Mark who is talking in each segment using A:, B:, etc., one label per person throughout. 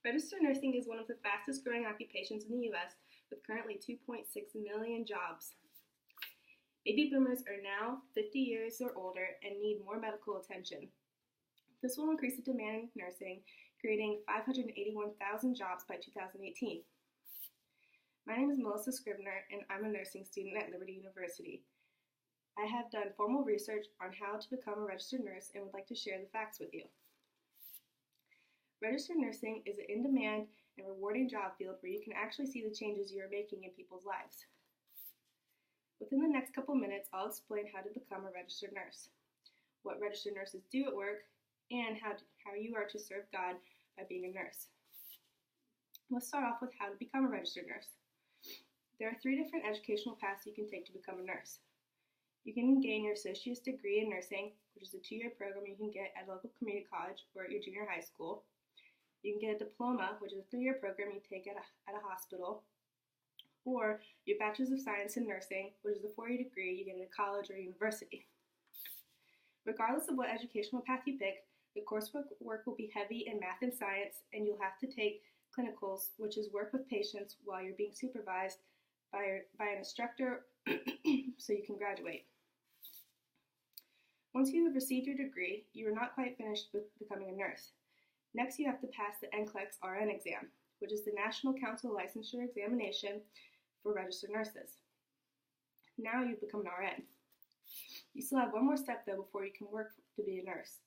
A: Registered nursing is one of the fastest growing occupations in the U.S., with currently 2.6 million jobs. Baby boomers are now 50 years or older and need more medical attention. This will increase the demand in nursing, creating 581,000 jobs by 2018. My name is Melissa Scribner, and I'm a nursing student at Liberty University. I have done formal research on how to become a registered nurse and would like to share the facts with you. Registered nursing is an in-demand and rewarding job field where you can actually see the changes you are making in people's lives. Within the next couple minutes, I'll explain how to become a registered nurse, what registered nurses do at work, and how you are to serve God by being a nurse. Let's start off with how to become a registered nurse. There are 3 different educational paths you can take to become a nurse. You can gain your associate's degree in nursing, which is a 2-year program you can get at a local community college or at your junior high school. You can get a diploma, which is a 3-year program you take at a hospital, or your bachelor's of science in nursing, which is a 4-year degree you get at a college or university. Regardless of what educational path you pick, the coursework will be heavy in math and science, and you'll have to take clinicals, which is work with patients while you're being supervised by an instructor so you can graduate. Once you have received your degree, you are not quite finished with becoming a nurse. Next, you have to pass the NCLEX RN exam, which is the National Council Licensure Examination for registered nurses. Now you become an RN. You still have one more step though before you can work to be a nurse.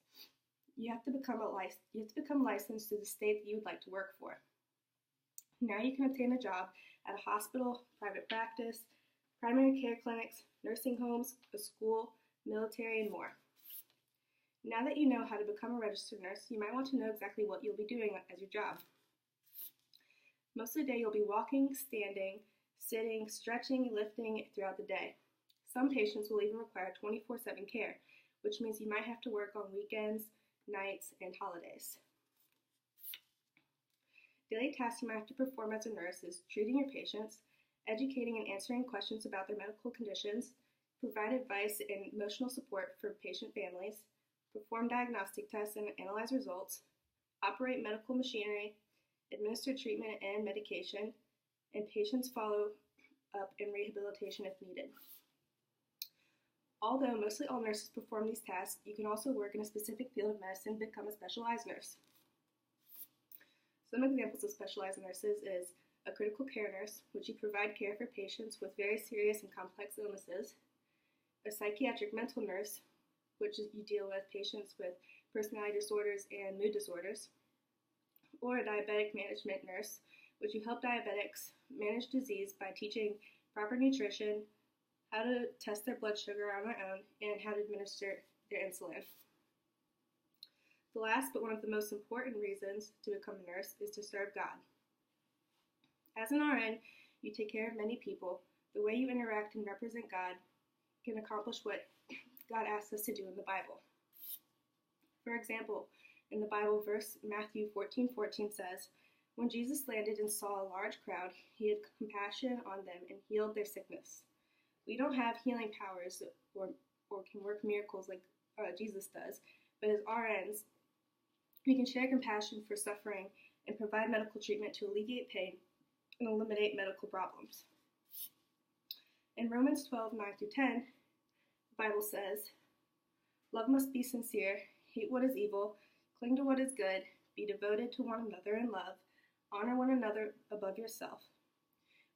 A: You have to become licensed to the state that you would like to work for. Now you can obtain a job at a hospital, private practice, primary care clinics, nursing homes, a school, military, and more. Now that you know how to become a registered nurse, you might want to know exactly what you'll be doing as your job. Most of the day you'll be walking, standing, sitting, stretching, lifting throughout the day. Some patients will even require 24/7 care, which means you might have to work on weekends, nights, and holidays. Daily tasks you might have to perform as a nurse is treating your patients, educating and answering questions about their medical conditions, provide advice and emotional support for patient families, perform diagnostic tests and analyze results, operate medical machinery, administer treatment and medication, and patients follow up in rehabilitation if needed. Although mostly all nurses perform these tasks, you can also work in a specific field of medicine and become a specialized nurse. Some examples of specialized nurses is a critical care nurse, which you provide care for patients with very serious and complex illnesses, a psychiatric mental nurse, which you deal with patients with personality disorders and mood disorders, or a diabetic management nurse, which you help diabetics manage disease by teaching proper nutrition, how to test their blood sugar on their own, and how to administer their insulin. The last but one of the most important reasons to become a nurse is to serve God. As an RN, you take care of many people. The way you interact and represent God can accomplish what God asks us to do in the Bible. For example, in the Bible verse Matthew 14:14 says, "When Jesus landed and saw a large crowd, he had compassion on them and healed their sickness." We don't have healing powers or can work miracles like Jesus does, but as RNs, we can share compassion for suffering and provide medical treatment to alleviate pain and eliminate medical problems. In Romans 12:9-10, the Bible says, "Love must be sincere, hate what is evil, cling to what is good, be devoted to one another in love, honor one another above yourself."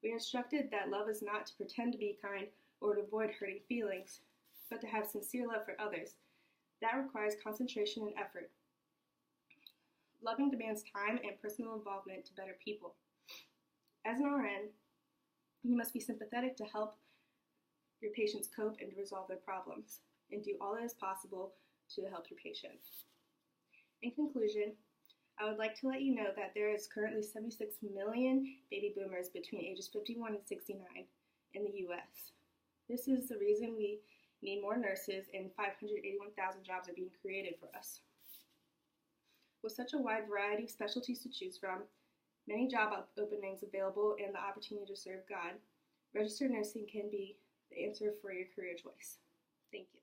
A: We are instructed that love is not to pretend to be kind or to avoid hurting feelings, but to have sincere love for others. That requires concentration and effort. Loving demands time and personal involvement to better people. As an RN, you must be sympathetic to help your patients cope and to resolve their problems, and do all that is possible to help your patient. In conclusion, I would like to let you know that there is currently 76 million baby boomers between ages 51 and 69 in the U.S. This is the reason we need more nurses, and 581,000 jobs are being created for us. With such a wide variety of specialties to choose from, many job openings available, and the opportunity to serve God, registered nursing can be the answer for your career choice. Thank you.